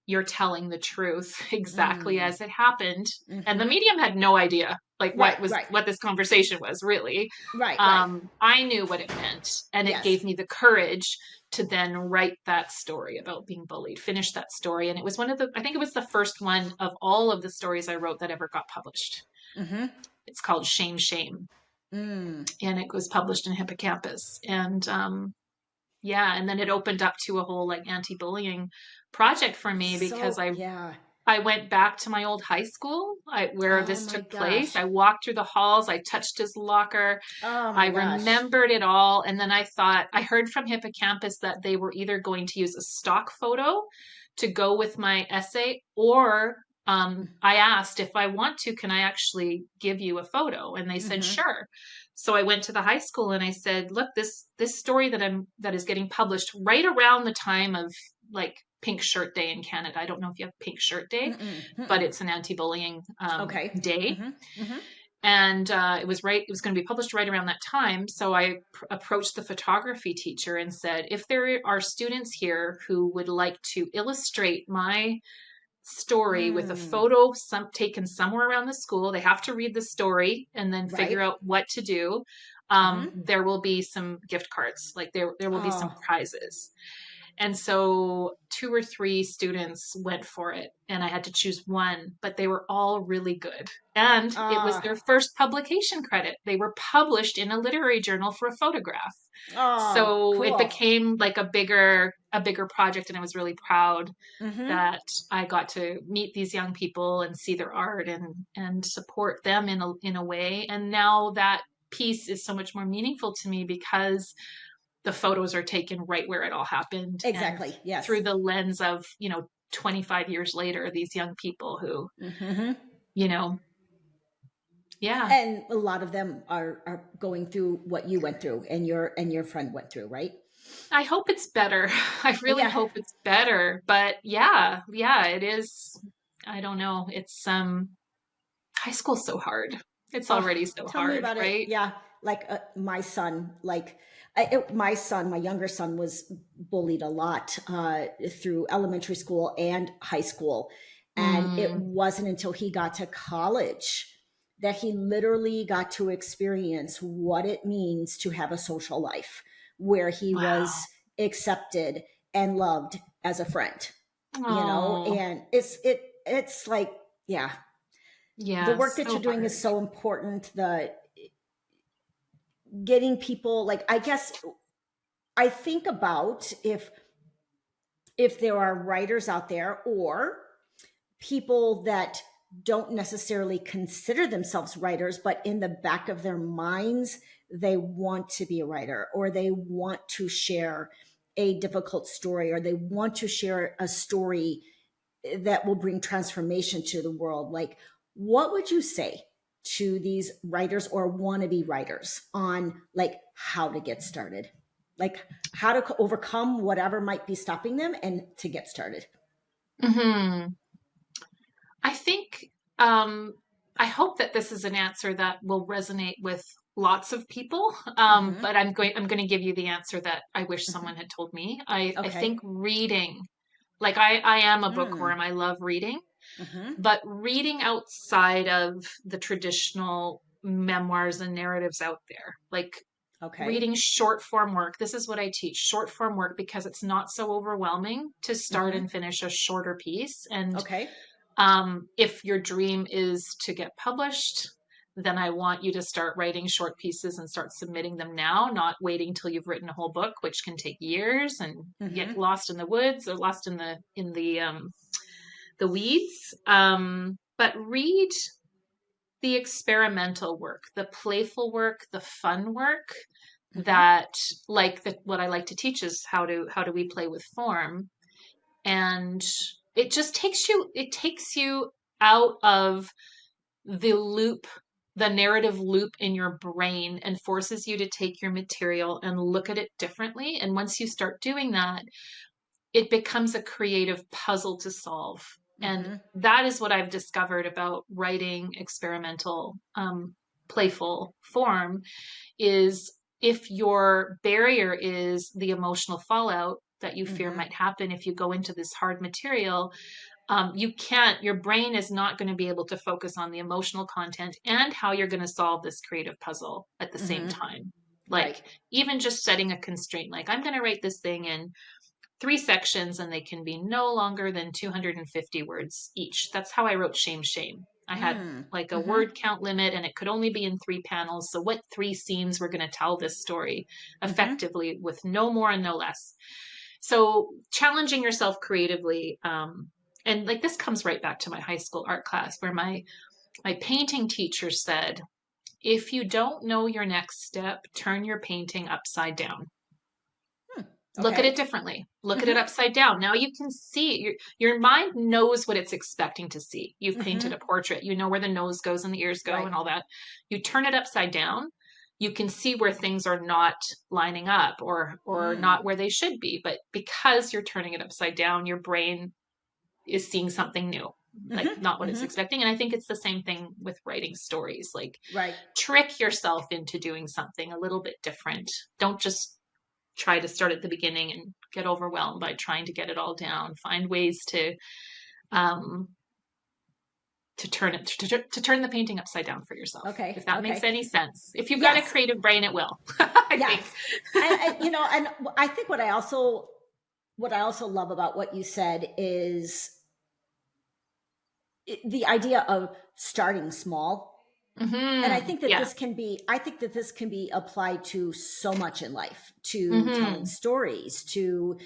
[SPEAKER 2] you're telling the truth exactly
[SPEAKER 1] Mm.
[SPEAKER 2] as it happened, and the
[SPEAKER 1] Mm-hmm.
[SPEAKER 2] medium had no idea like
[SPEAKER 1] Right. Right.
[SPEAKER 2] what this conversation was really.
[SPEAKER 1] Right. Right.
[SPEAKER 2] I knew what it meant, and it
[SPEAKER 1] Yes.
[SPEAKER 2] gave me the courage to then write that story about being bullied, finish that story. And it was one of the, I think it was the first one of all of the stories I wrote that ever got published.
[SPEAKER 1] Mm-hmm.
[SPEAKER 2] It's called Shame Shame,
[SPEAKER 1] Mm.
[SPEAKER 2] and it was published in Hippocampus. And yeah, and then it opened up to a whole like anti-bullying project for me, because
[SPEAKER 1] So, yeah.
[SPEAKER 2] I went back to my old high school, where
[SPEAKER 1] Oh
[SPEAKER 2] this
[SPEAKER 1] my
[SPEAKER 2] took place.
[SPEAKER 1] gosh.
[SPEAKER 2] I walked through the halls. I touched his locker.
[SPEAKER 1] Oh
[SPEAKER 2] I
[SPEAKER 1] my gosh.
[SPEAKER 2] remembered it all. And then I thought, I heard from Hippocampus that they were either going to use a stock photo to go with my essay, or I asked, if I want to, can I actually give you a photo? And they said,
[SPEAKER 1] Mm-hmm.
[SPEAKER 2] sure. So I went to the high school and I said, look, this story that is getting published right around the time of like Pink Shirt Day in Canada. I don't know if you have Pink Shirt Day,
[SPEAKER 1] Mm-mm.
[SPEAKER 2] but
[SPEAKER 1] Mm-mm.
[SPEAKER 2] it's an anti-bullying
[SPEAKER 1] Okay.
[SPEAKER 2] day.
[SPEAKER 1] Mm-hmm. Mm-hmm.
[SPEAKER 2] And it was going to be published right around that time. So I approached the photography teacher and said, if there are students here who would like to illustrate my story with a
[SPEAKER 1] Mm.
[SPEAKER 2] photo taken somewhere around the school, they have to read the story and then figure
[SPEAKER 1] Right.
[SPEAKER 2] out what to do.
[SPEAKER 1] Mm-hmm.
[SPEAKER 2] There will be some gift cards, like there will be some
[SPEAKER 1] Oh.
[SPEAKER 2] prizes. And so two or three students went for it, and I had to choose one, but they were all really good. And it was
[SPEAKER 1] Ah.
[SPEAKER 2] their first publication credit. They were published in a literary journal for a photograph.
[SPEAKER 1] Oh,
[SPEAKER 2] So it
[SPEAKER 1] cool.
[SPEAKER 2] became like a bigger project, and I was really proud
[SPEAKER 1] Mm-hmm.
[SPEAKER 2] that I got to meet these young people and see their art and support them in a way. And now that piece is so much more meaningful to me, because the photos are taken right where it all happened, and
[SPEAKER 1] Exactly. Yes.
[SPEAKER 2] through the lens of 25 years later, these young people who,
[SPEAKER 1] Mm-hmm.
[SPEAKER 2] you know yeah.
[SPEAKER 1] And a lot of them are going through what you went through and your friend went through, right?
[SPEAKER 2] I hope it's better. I really
[SPEAKER 1] Yeah.
[SPEAKER 2] hope it's better, but yeah, it is. I don't know, it's high school's so hard. It's
[SPEAKER 1] Oh,
[SPEAKER 2] already so
[SPEAKER 1] tell me
[SPEAKER 2] hard,
[SPEAKER 1] about it.
[SPEAKER 2] right?
[SPEAKER 1] Yeah, like my son, my son, my younger son was bullied a lot through elementary school and high school. And it
[SPEAKER 2] Mm,
[SPEAKER 1] wasn't until he got to college that he literally got to experience what it means to have a social life where he
[SPEAKER 2] wow.
[SPEAKER 1] was accepted and loved as a friend,
[SPEAKER 2] Oh,
[SPEAKER 1] and it's like, yeah, the
[SPEAKER 2] yeah,
[SPEAKER 1] work that
[SPEAKER 2] so
[SPEAKER 1] you're doing is
[SPEAKER 2] hard.
[SPEAKER 1] so important. The getting people, like, I guess I think about if there are writers out there or people that don't necessarily consider themselves writers, but in the back of their minds they want to be a writer, or they want to share a difficult story, or they want to share a story that will bring transformation to the world. Like, what would you say to these writers or wannabe writers on like how to get started, like how to overcome whatever might be stopping them and to get started?
[SPEAKER 2] Hmm. I think, um, I hope that this is an answer that will resonate with lots of people.
[SPEAKER 1] Mm-hmm.
[SPEAKER 2] But I'm going to give you the answer that I wish
[SPEAKER 1] Mm-hmm.
[SPEAKER 2] someone had told me. I
[SPEAKER 1] Okay.
[SPEAKER 2] think reading, like I am a
[SPEAKER 1] Mm.
[SPEAKER 2] bookworm. I love reading,
[SPEAKER 1] Mm-hmm.
[SPEAKER 2] but reading outside of the traditional memoirs and narratives out there, like
[SPEAKER 1] Okay.
[SPEAKER 2] reading short form work. This is what I teach, short form work, because it's not so overwhelming to start
[SPEAKER 1] Mm-hmm.
[SPEAKER 2] and finish a shorter piece. And
[SPEAKER 1] Okay.
[SPEAKER 2] if your dream is to get published, then I want you to start writing short pieces and start submitting them now, not waiting till you've written a whole book, which can take years and
[SPEAKER 1] Mm-hmm.
[SPEAKER 2] get lost in the woods or lost in the weeds. But read the experimental work, the playful work, the fun work
[SPEAKER 1] Mm-hmm.
[SPEAKER 2] that what I like to teach is how do we play with form. And it takes you out of the loop the narrative loop in your brain and forces you to take your material and look at it differently. And once you start doing that, it becomes a creative puzzle to solve. And that is what I've discovered about writing experimental, playful form is if your barrier is the emotional fallout that you fear might happen if you go into this hard material, your brain is not going to be able to focus on the emotional content and how you're going to solve this creative puzzle at the same time. Like
[SPEAKER 1] Right.
[SPEAKER 2] even just setting a constraint, like I'm going to write this thing in 3 sections and they can be no longer than 250 words each. That's how I wrote Shame, Shame. I had like a word count limit and it could only be in 3 panels. So what 3 scenes were going to tell this story effectively with no more and no less. So challenging yourself creatively, and like this comes right back to my high school art class where my painting teacher said, if you don't know your next step, turn your painting upside down. Look at
[SPEAKER 1] Okay.
[SPEAKER 2] it differently. Look at it upside down. Now you can see your mind knows what it's expecting to see. You've painted a portrait. You know where the nose goes and the ears go
[SPEAKER 1] Right.
[SPEAKER 2] and all that. You turn it upside down. You can see where things are not lining up or not where they should be. But because you're turning it upside down, your brain is seeing something new, like not what it's expecting. And I think it's the same thing with writing stories. Like
[SPEAKER 1] Right.
[SPEAKER 2] trick yourself into doing something a little bit different. Don't just try to start at the beginning and get overwhelmed by trying to get it all down. Find ways um, to turn the painting upside down for yourself.
[SPEAKER 1] Okay.
[SPEAKER 2] If that makes
[SPEAKER 1] Okay.
[SPEAKER 2] any sense. If you've got a
[SPEAKER 1] Yes.
[SPEAKER 2] creative brain, it will. I think.
[SPEAKER 1] Yes. And I think what I also love about what you said is the idea of starting small. And I think that
[SPEAKER 2] Yeah.
[SPEAKER 1] this can be applied to so much in life, to telling
[SPEAKER 2] Mm-hmm.
[SPEAKER 1] stories, to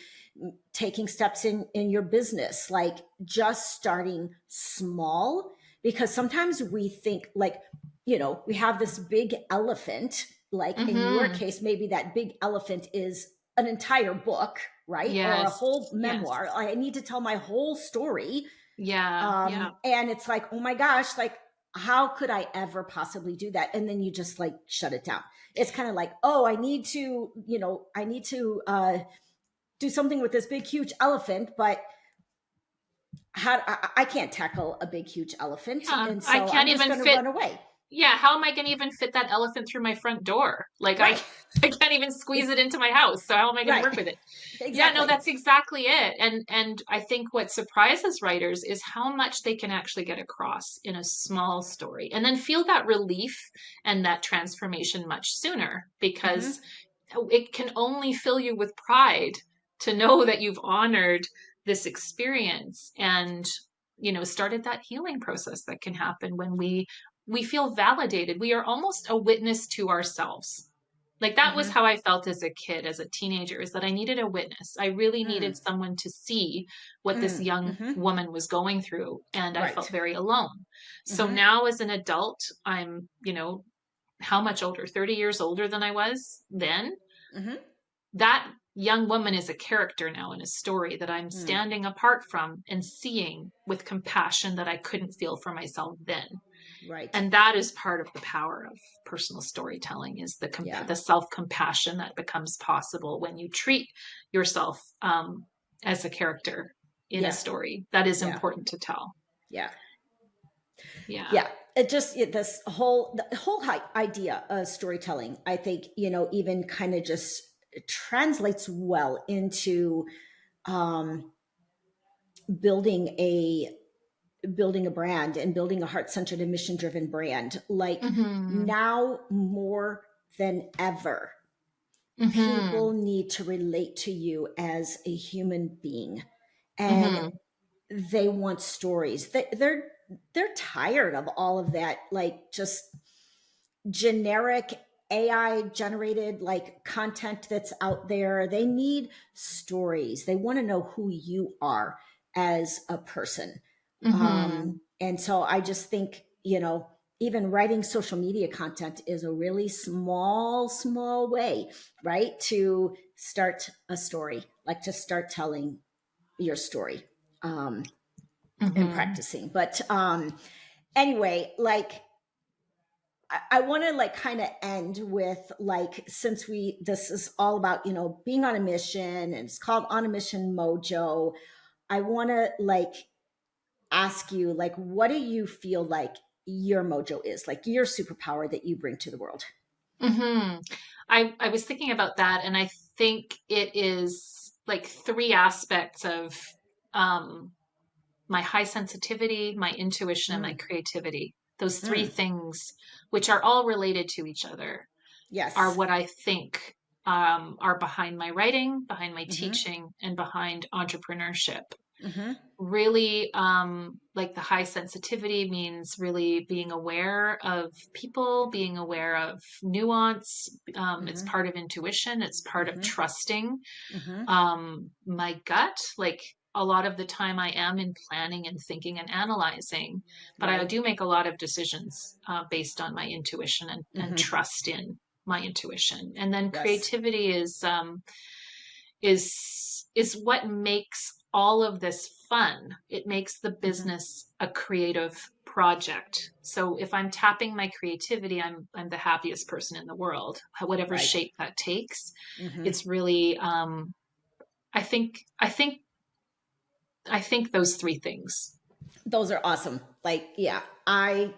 [SPEAKER 1] taking steps in your business, like just starting small. Because sometimes we think like, we have this big elephant, like in your
[SPEAKER 2] Mm-hmm.
[SPEAKER 1] case, maybe that big elephant is an entire book, right? Or a
[SPEAKER 2] Yes.
[SPEAKER 1] whole
[SPEAKER 2] Yes.
[SPEAKER 1] memoir. I need to tell my whole story.
[SPEAKER 2] Yeah. Yeah.
[SPEAKER 1] And it's like, oh my gosh, like, how could I ever possibly do that? And then you just like shut it down. It's kind of like, oh, I need to do something with this big, huge elephant, but I can't tackle a big, huge elephant.
[SPEAKER 2] Yeah.
[SPEAKER 1] And
[SPEAKER 2] I
[SPEAKER 1] so
[SPEAKER 2] can't
[SPEAKER 1] I'm just
[SPEAKER 2] even
[SPEAKER 1] going to
[SPEAKER 2] fit.
[SPEAKER 1] run away.
[SPEAKER 2] Yeah, how am I going to even fit that elephant through my front door? Like
[SPEAKER 1] Right.
[SPEAKER 2] I can't even squeeze it into my house. So how am I going to work
[SPEAKER 1] Right.
[SPEAKER 2] with it? Yeah, no,
[SPEAKER 1] Exactly.
[SPEAKER 2] that's exactly it. And I think what surprises writers is how much they can actually get across in a small story and then feel that relief and that transformation much sooner because it can only fill you with pride to know that you've honored this experience and started that healing process that can happen when we feel validated. We are almost a witness to ourselves. Like that was how I felt as a kid, as a teenager, is that I needed a witness. I really needed someone to see what this young woman was going through. And I felt
[SPEAKER 1] Right.
[SPEAKER 2] very alone. So now as an adult, I'm, how much older? 30 years older than I was then. That young woman is a character now in a story that I'm standing apart from and seeing with compassion that I couldn't feel for myself then.
[SPEAKER 1] Right.
[SPEAKER 2] And that is part of the power of personal storytelling is
[SPEAKER 1] Yeah.
[SPEAKER 2] the self-compassion that becomes possible when you treat yourself as a character in a
[SPEAKER 1] Yeah.
[SPEAKER 2] story that is
[SPEAKER 1] Yeah.
[SPEAKER 2] important to tell.
[SPEAKER 1] Yeah.
[SPEAKER 2] Yeah.
[SPEAKER 1] Yeah. The whole idea of storytelling, I think, even kind of just translates well into um, building a brand and building a heart-centered and mission-driven brand. Like
[SPEAKER 2] Mm-hmm.
[SPEAKER 1] now more than ever,
[SPEAKER 2] Mm-hmm.
[SPEAKER 1] people need to relate to you as a human being, and
[SPEAKER 2] Mm-hmm.
[SPEAKER 1] they want stories. They're tired of all of that, like just generic AI generated like content that's out there. They need stories. They want to know who you are as a person.
[SPEAKER 2] Mm-hmm.
[SPEAKER 1] And so I just think, even writing social media content is a really small way, right? To start a story, like to start telling your story and
[SPEAKER 2] Mm-hmm.
[SPEAKER 1] practicing. But anyway, like I want to like kind of end with like, since this is all about, being on a mission, and it's called On a Mission Mojo. I want to like ask you, like, what do you feel like your mojo is, like your superpower that you bring to the world?
[SPEAKER 2] hmm I was thinking about that, and I think it is like three aspects of um, my high sensitivity, my intuition, and my
[SPEAKER 1] Mm,
[SPEAKER 2] creativity. Those three
[SPEAKER 1] mm,
[SPEAKER 2] things, which are all related to each other, are
[SPEAKER 1] yes.
[SPEAKER 2] what I think are behind my writing, behind my
[SPEAKER 1] Mm-hmm.
[SPEAKER 2] teaching, and behind entrepreneurship.
[SPEAKER 1] Mm-hmm.
[SPEAKER 2] Really, like the high sensitivity means really being aware of people, being aware of nuance. It's
[SPEAKER 1] Mm-hmm.
[SPEAKER 2] part of intuition, it's part of
[SPEAKER 1] Mm-hmm.
[SPEAKER 2] trusting
[SPEAKER 1] Mm-hmm.
[SPEAKER 2] my gut. Like a lot of the time I am in planning and thinking and analyzing, but I
[SPEAKER 1] Right.
[SPEAKER 2] do make a lot of decisions based on my intuition and
[SPEAKER 1] Mm-hmm.
[SPEAKER 2] trust in my intuition. And then
[SPEAKER 1] Yes.
[SPEAKER 2] creativity is what makes all of this fun. It makes the
[SPEAKER 1] Mm-hmm.
[SPEAKER 2] business a creative project. So if I'm tapping my creativity, I'm the happiest person in the world, whatever
[SPEAKER 1] Right.
[SPEAKER 2] shape that takes.
[SPEAKER 1] Mm-hmm.
[SPEAKER 2] It's really I think I think I think those three things.
[SPEAKER 1] Those are awesome. Like, yeah, I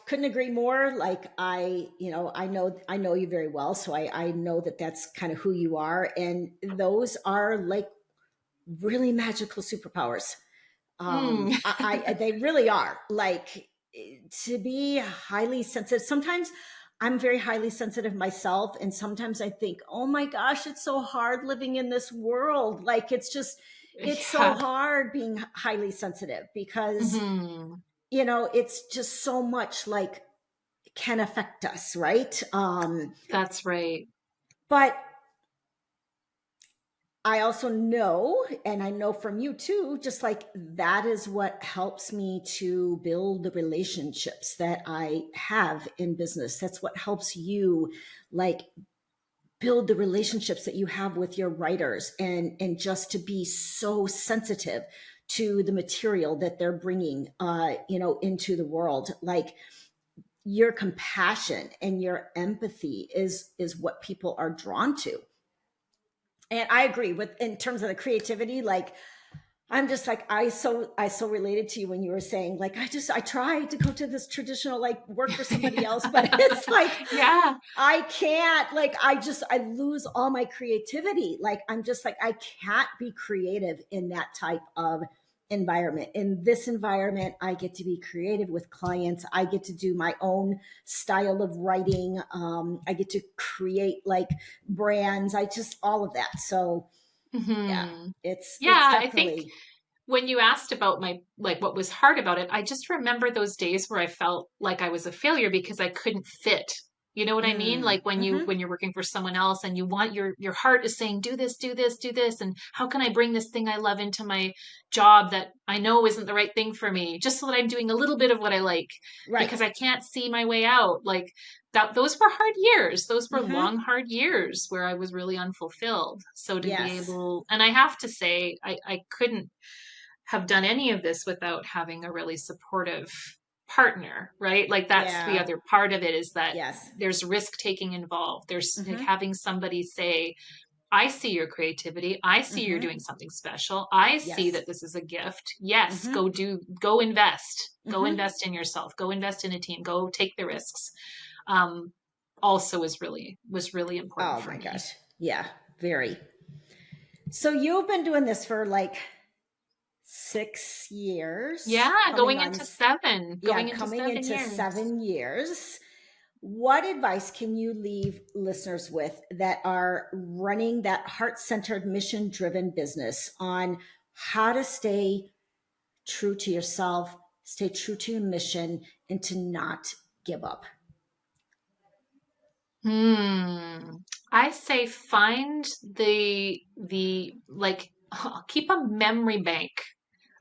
[SPEAKER 1] couldn't agree more. Like, I know you very well, so I know that that's kind of who you are, and those are like really magical superpowers.
[SPEAKER 2] Hmm.
[SPEAKER 1] They really are. Like, to be highly sensitive. Sometimes I'm very highly sensitive myself, and sometimes I think, oh my gosh, it's so hard living in this world. Like, it's so
[SPEAKER 2] Yeah.
[SPEAKER 1] hard being highly sensitive, because
[SPEAKER 2] hmm
[SPEAKER 1] it's just so much like can affect us, right?
[SPEAKER 2] That's right.
[SPEAKER 1] But I also know, and I know from you too, just like that is what helps me to build the relationships that I have in business. That's what helps you like build the relationships that you have with your writers, and just to be so sensitive to the material that they're bringing into the world. Like, your compassion and your empathy is what people are drawn to. And I agree with, in terms of the creativity, like, I'm just like, I so related to you when you were saying, like, I tried to go to this traditional, like, work for somebody else, but it's like
[SPEAKER 2] Yeah.
[SPEAKER 1] I can't, like, I lose all my creativity. Like, I'm just like, I can't be creative in that type of environment. In this environment, I get to be creative with clients. I get to do my own style of writing. I get to create like brands. I just, all of that. So yeah,
[SPEAKER 2] hmm
[SPEAKER 1] it's
[SPEAKER 2] Yeah, I think
[SPEAKER 1] definitely.
[SPEAKER 2] when you asked about my like what was hard about it, I just remember those days where I felt like I was a failure because I couldn't fit. You know what I mean?
[SPEAKER 1] Mm,
[SPEAKER 2] Like when
[SPEAKER 1] mm-hmm,
[SPEAKER 2] you're working for someone else and you want your heart is saying do this, do this, do this, and how can I bring this thing I love into my job that I know isn't the right thing for me, just so that I'm doing a little bit of what I like
[SPEAKER 1] right.
[SPEAKER 2] because I can't see my way out. Like that those were hard years. Those were
[SPEAKER 1] Mm-hmm.
[SPEAKER 2] long hard years where I was really unfulfilled. So to be
[SPEAKER 1] Yes.
[SPEAKER 2] able, and I have to say I couldn't have done any of this without having a really supportive partner, right? Like that's the
[SPEAKER 1] Yeah.
[SPEAKER 2] other part of it is that
[SPEAKER 1] Yes.
[SPEAKER 2] there's risk taking involved. There's like
[SPEAKER 1] Mm-hmm.
[SPEAKER 2] having somebody say, I see your creativity. I see you're
[SPEAKER 1] Mm-hmm.
[SPEAKER 2] doing something special. I see
[SPEAKER 1] Yes.
[SPEAKER 2] that this is a gift. Yes,
[SPEAKER 1] Mm-hmm.
[SPEAKER 2] go invest. Go
[SPEAKER 1] Mm-hmm.
[SPEAKER 2] invest in yourself. Go invest in a team. Go take the risks. Um, also was really important
[SPEAKER 1] Oh
[SPEAKER 2] for
[SPEAKER 1] my
[SPEAKER 2] me.
[SPEAKER 1] gosh. Yeah. Very. So you've been doing this for like 6 years,
[SPEAKER 2] Yeah, going into
[SPEAKER 1] coming
[SPEAKER 2] seven
[SPEAKER 1] into
[SPEAKER 2] years.
[SPEAKER 1] 7 years. What advice can you leave listeners with that are running that heart centered, mission driven business on how to stay true to yourself, stay true to your mission, and to not give up?
[SPEAKER 2] Hmm. I say find the like keep a memory bank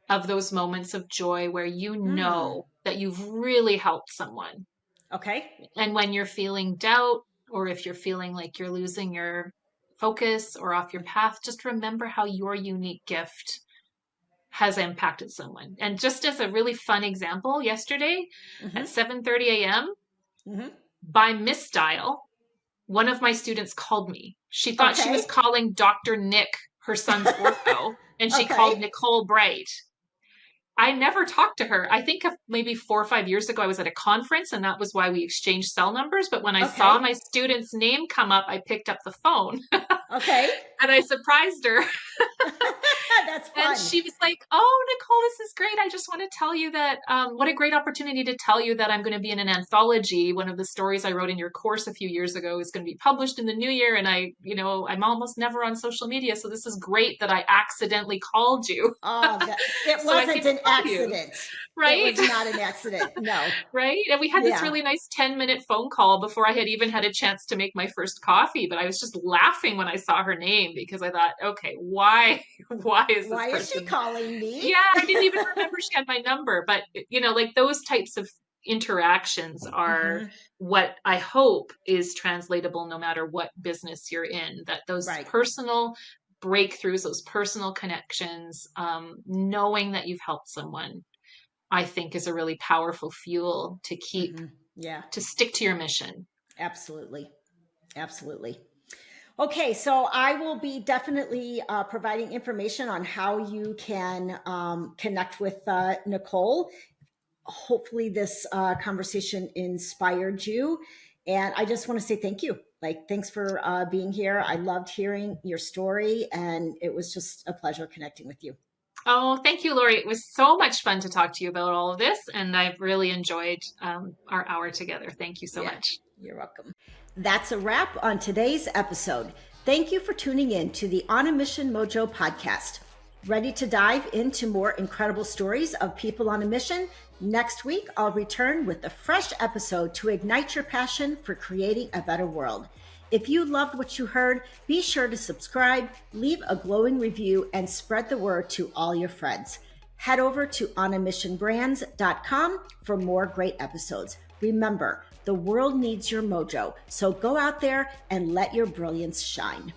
[SPEAKER 2] of those moments of joy where you
[SPEAKER 1] Hmm.
[SPEAKER 2] know that you've really helped someone.
[SPEAKER 1] Okay.
[SPEAKER 2] And when you're feeling doubt or if you're feeling like you're losing your focus or off your path, just remember how your unique gift has impacted someone. And just as a really fun example, yesterday at
[SPEAKER 1] Mm-hmm.
[SPEAKER 2] 7:30 a.m., By misdial, one of my students called me. She thought she was
[SPEAKER 1] Okay.
[SPEAKER 2] calling Dr. Nick, her son's ortho, and she
[SPEAKER 1] Okay.
[SPEAKER 2] called Nicole Breit. I never talked to her. I think maybe 4 or 5 years ago, I was at a conference and that was why we exchanged cell numbers. But when I saw
[SPEAKER 1] Okay.
[SPEAKER 2] my student's name come up, I picked up the phone
[SPEAKER 1] Okay.
[SPEAKER 2] and I surprised her.
[SPEAKER 1] That's
[SPEAKER 2] And
[SPEAKER 1] fun.
[SPEAKER 2] she was like, "Oh, Nicole, this is great. I just want to tell you that what a great opportunity to tell you that I'm going to be in an anthology. One of the stories I wrote in your course a few years ago is going to be published in the new year. And I'm almost never on social media. So this is great that I accidentally called you
[SPEAKER 1] Oh, it
[SPEAKER 2] so I can
[SPEAKER 1] wasn't an
[SPEAKER 2] tell you."
[SPEAKER 1] accident. It
[SPEAKER 2] Right?
[SPEAKER 1] was not an accident. No.
[SPEAKER 2] Right? And we had this
[SPEAKER 1] Yeah.
[SPEAKER 2] really nice 10-minute phone call before I had even had a chance to make my first coffee. But I was just laughing when I saw her name because I thought, okay, why, why is this
[SPEAKER 1] Why is she
[SPEAKER 2] person?
[SPEAKER 1] calling me?
[SPEAKER 2] Yeah, I didn't even remember she had my number. But, like those types of interactions are what I hope is translatable no matter what business you're in, that those
[SPEAKER 1] Right.
[SPEAKER 2] personal breakthroughs, those personal connections, knowing that you've helped someone, I think is a really powerful fuel to keep,
[SPEAKER 1] Yeah,
[SPEAKER 2] to stick to your mission.
[SPEAKER 1] absolutely. Absolutely. Okay, so I will be definitely providing information on how you can connect with Nicole. Hopefully, this conversation inspired you. And I just want to say thank you. Like, thanks for being here. I loved hearing your story, and it was just a pleasure connecting with you.
[SPEAKER 2] Oh, thank you, Lori. It was so much fun to talk to you about all of this, and I've really enjoyed our hour together. Thank you so
[SPEAKER 1] Yeah,
[SPEAKER 2] much.
[SPEAKER 1] you're welcome. That's a wrap on today's episode. Thank you for tuning in to the On a Mission Mojo podcast. Ready to dive into more incredible stories of people on a mission? Next week, I'll return with a fresh episode to ignite your passion for creating a better world. If you loved what you heard, be sure to subscribe, leave a glowing review, and spread the word to all your friends. Head over to onamissionbrands.com for more great episodes. Remember, the world needs your mojo, so go out there and let your brilliance shine.